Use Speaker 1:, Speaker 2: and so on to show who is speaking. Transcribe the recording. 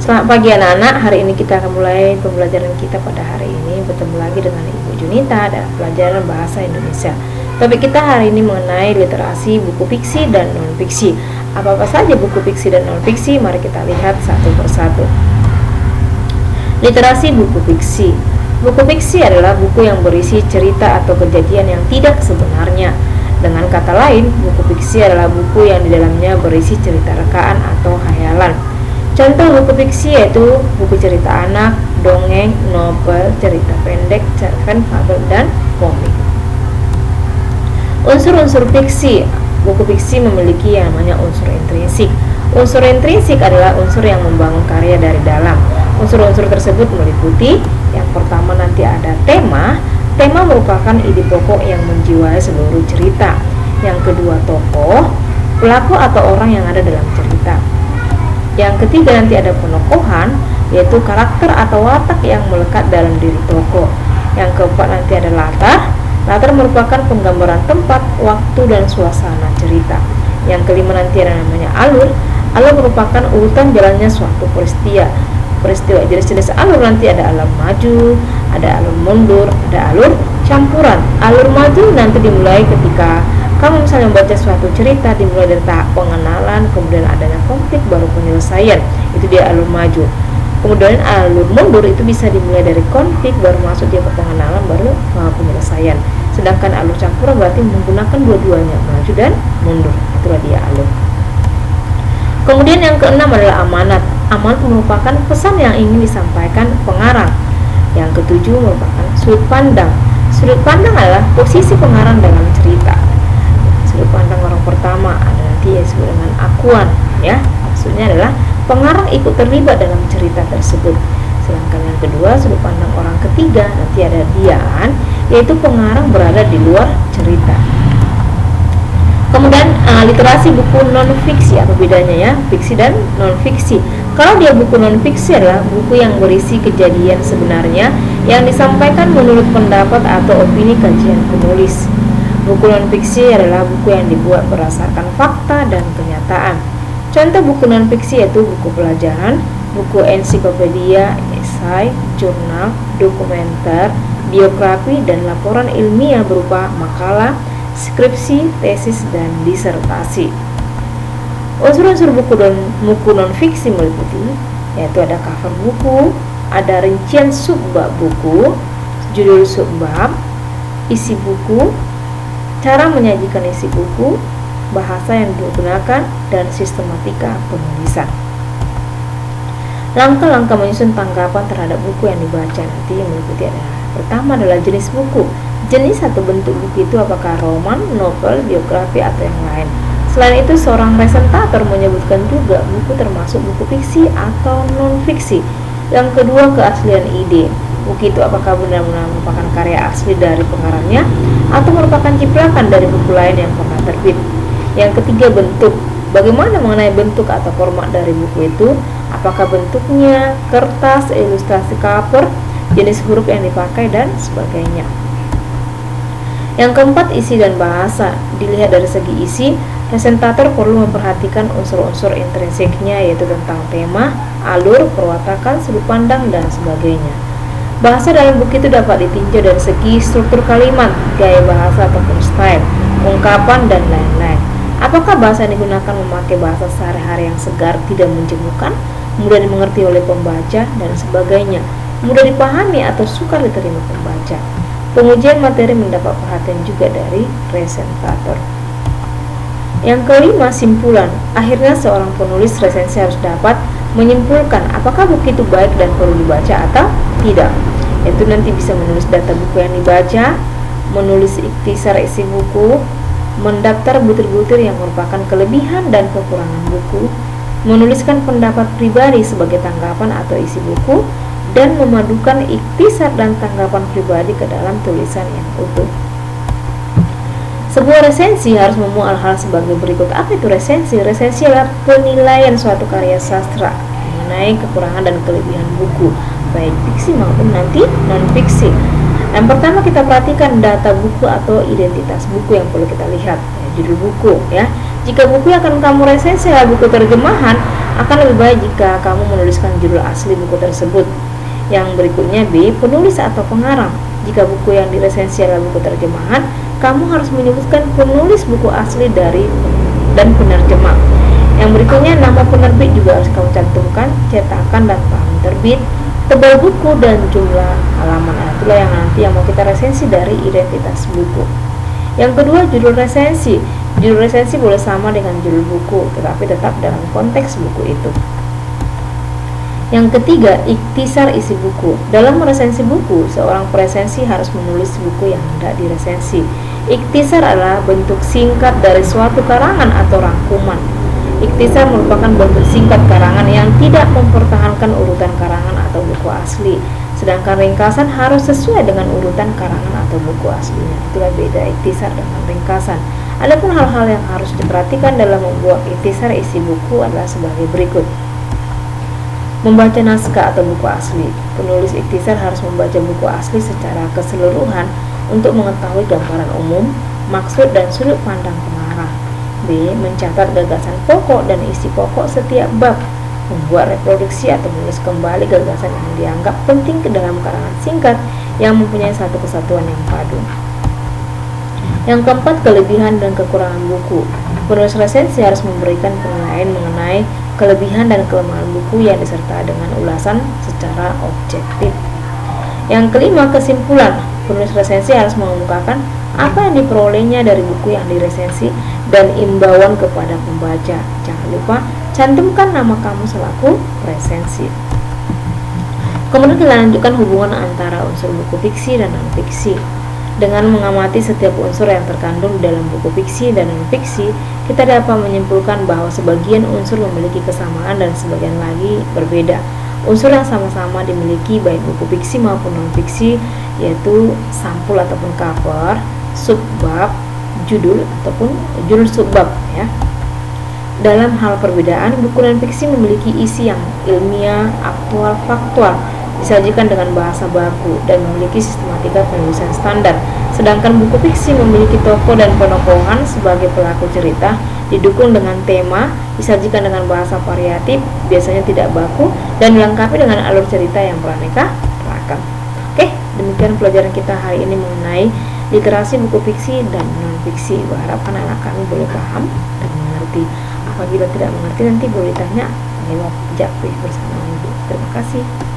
Speaker 1: Selamat pagi anak-anak, hari ini kita akan mulai pembelajaran kita pada hari ini. Bertemu lagi dengan Ibu Junita dalam pelajaran Bahasa Indonesia. Topik kita hari ini mengenai literasi buku fiksi dan non-fiksi. Apa-apa saja buku fiksi dan non-fiksi? Mari kita lihat satu persatu. Literasi buku fiksi. Buku fiksi adalah buku yang berisi cerita atau kejadian yang tidak sebenarnya. Dengan kata lain, buku fiksi adalah buku yang di dalamnya berisi cerita rekaan atau khayalan. Contoh buku fiksi yaitu buku cerita anak, dongeng, novel, cerita pendek, cerpen, fabel, dan komik. Unsur-unsur fiksi. Buku fiksi memiliki yang namanya unsur intrinsik. Unsur intrinsik adalah unsur yang membangun karya dari dalam. Unsur-unsur tersebut meliputi yang pertama nanti ada tema. Tema merupakan ide pokok yang menjiwai seluruh cerita. Yang kedua tokoh, pelaku atau orang yang ada dalam cerita. Yang ketiga nanti ada penokohan, yaitu karakter atau watak yang melekat dalam diri tokoh. Yang keempat nanti ada latar. Latar merupakan penggambaran tempat, waktu, dan suasana cerita. Yang kelima nanti ada namanya alur. Alur merupakan urutan jalannya suatu peristiwa. Jenis-jenis alur nanti ada alur maju, ada alur mundur, ada alur campuran. Alur maju nanti dimulai ketika kamu misalnya membaca suatu cerita, dimulai dari tahap pengenalan, kemudian adanya konflik, baru penyelesaian. Itu dia alur maju. Kemudian alur mundur itu bisa dimulai dari konflik, baru masuk dia ke pengenalan, baru penyelesaian. Sedangkan alur campuran berarti menggunakan dua-duanya, maju dan mundur. Itulah dia alur. Kemudian yang keenam adalah amanat. Amanat merupakan pesan yang ingin disampaikan pengarang. Yang ketujuh merupakan sudut pandang. Sudut pandang adalah posisi pengarang dalam cerita. Sudut pandang orang pertama ada nanti yang disebut dengan akuan, ya. Maksudnya adalah pengarang ikut terlibat dalam cerita tersebut. Sedangkan yang kedua, sudut pandang orang ketiga nanti ada diaan, yaitu pengarang berada di luar cerita. Kemudian literasi buku non-fiksi, apa bedanya ya, fiksi dan non-fiksi? Kalau dia buku non-fiksi adalah buku yang berisi kejadian sebenarnya yang disampaikan menurut pendapat atau opini kajian penulis. Buku non-fiksi adalah buku yang dibuat berdasarkan fakta dan kenyataan. Contoh buku non-fiksi yaitu buku pelajaran, buku ensiklopedia, esai, jurnal, dokumenter, biografi, dan laporan ilmiah berupa makalah, skripsi, tesis, dan disertasi. Unsur-unsur buku non-fiksi meliputi yaitu ada cover buku, ada rincian subbab buku, judul subbab, isi buku, cara menyajikan isi buku, bahasa yang digunakan, dan sistematika penulisan. Langkah-langkah menyusun tanggapan terhadap buku yang dibaca nanti meliputi adalah pertama adalah jenis buku. Jenis atau bentuk buku itu apakah roman, novel, biografi, atau yang lain. Selain itu, seorang resentator menyebutkan juga buku termasuk buku fiksi atau non-fiksi. Yang kedua, keaslian ide. Buku itu apakah benar-benar merupakan karya asli dari pengarangnya atau merupakan ciplakan dari buku lain yang pernah terbit. Yang ketiga, bentuk. Bagaimana mengenai bentuk atau format dari buku itu? Apakah bentuknya kertas, ilustrasi cover, jenis huruf yang dipakai, dan sebagainya. Yang keempat, isi dan bahasa. Dilihat dari segi isi, presentator perlu memperhatikan unsur-unsur intrinsiknya, yaitu tentang tema, alur, perwatakan, sudut pandang, dan sebagainya. Bahasa dalam buku itu dapat ditinjau dari segi struktur kalimat, gaya bahasa ataupun style, ungkapan, dan lain-lain. Apakah bahasa yang digunakan memakai bahasa sehari-hari yang segar, tidak menjemukan, mudah dimengerti oleh pembaca, dan sebagainya, mudah dipahami atau sukar diterima pembaca. Pengujian materi mendapat perhatian juga dari presentator. Yang kelima, simpulan. Akhirnya seorang penulis resensi harus dapat menyimpulkan apakah buku itu baik dan perlu dibaca atau tidak. Itu nanti bisa menulis data buku yang dibaca, menulis ikhtisar isi buku, mendaftar butir-butir yang merupakan kelebihan dan kekurangan buku, menuliskan pendapat pribadi sebagai tanggapan atau isi buku, dan memadukan ikhtisar dan tanggapan pribadi ke dalam tulisan yang utuh. Sebuah resensi harus memuat hal sebagai berikut. Apa itu resensi? Resensi adalah penilaian suatu karya sastra mengenai kekurangan dan kelebihan buku, baik fiksi maupun nanti non-fiksi. Yang pertama kita perhatikan data buku atau identitas buku yang perlu kita lihat, ya, judul buku, ya. Jika buku yang akan kamu resensi adalah buku terjemahan, akan lebih baik jika kamu menuliskan judul asli buku tersebut. Yang berikutnya B. Penulis atau pengarang. Jika buku yang diresensi adalah buku terjemahan, kamu harus menyebutkan penulis buku asli dan penerjemah. Yang berikutnya, nama penerbit juga harus kamu cantumkan, cetakan dan tahun terbit, tebal buku, dan jumlah halaman. Itulah yang nanti yang mau kita resensi dari identitas buku. Yang kedua, judul resensi. Judul resensi boleh sama dengan judul buku, tetapi tetap dalam konteks buku itu. Yang ketiga, ikhtisar isi buku. Dalam meresensi buku, seorang peresensi harus menulis buku yang hendak diresensi. Ikhtisar adalah bentuk singkat dari suatu karangan atau rangkuman. Ikhtisar merupakan bentuk singkat karangan yang tidak mempertahankan urutan karangan atau buku asli. Sedangkan ringkasan harus sesuai dengan urutan karangan atau buku aslinya. Itulah beda ikhtisar dengan ringkasan. Adapun hal-hal yang harus diperhatikan dalam membuat ikhtisar isi buku adalah sebagai berikut. Membaca naskah atau buku asli. Penulis ikhtisar harus membaca buku asli secara keseluruhan untuk mengetahui gambaran umum, maksud dan sudut pandang pengarang. B. Mencatat gagasan pokok dan isi pokok setiap bab. Membuat reproduksi atau menulis kembali gagasan yang dianggap penting ke dalam karangan singkat yang mempunyai satu kesatuan yang padu. Yang keempat, kelebihan dan kekurangan buku. Penulis resensi harus memberikan penilaian mengenai kelebihan dan kelemahan buku yang disertai dengan ulasan secara objektif. Yang kelima, kesimpulan. Penulis resensi harus mengemukakan apa yang diperolehnya dari buku yang diresensi dan imbauan kepada pembaca. Jangan lupa cantumkan nama kamu selaku resensi. Kemudian kita lanjutkan hubungan antara unsur buku fiksi dan non-fiksi. Dengan mengamati setiap unsur yang terkandung dalam buku fiksi dan non-fiksi, kita dapat menyimpulkan bahwa sebagian unsur memiliki kesamaan dan sebagian lagi berbeda. Unsur yang sama-sama dimiliki baik buku fiksi maupun non-fiksi, yaitu sampul ataupun cover, subbab, judul ataupun judul subbab ya. Dalam hal perbedaan, buku non-fiksi memiliki isi yang ilmiah, aktual, faktual, disajikan dengan bahasa baku dan memiliki sistematika penulisan standar. Sedangkan buku fiksi memiliki tokoh dan penokohan sebagai pelaku cerita, didukung dengan tema, disajikan dengan bahasa variatif, biasanya tidak baku, dan dilengkapi dengan alur cerita yang beraneka ragam. Oke, demikian pelajaran kita hari ini mengenai literasi buku fiksi dan non-fiksi. Berharapkan anak kami boleh paham dan mengerti. Apabila tidak mengerti, nanti boleh tanya lewat japri bersama Ibu. Terima kasih.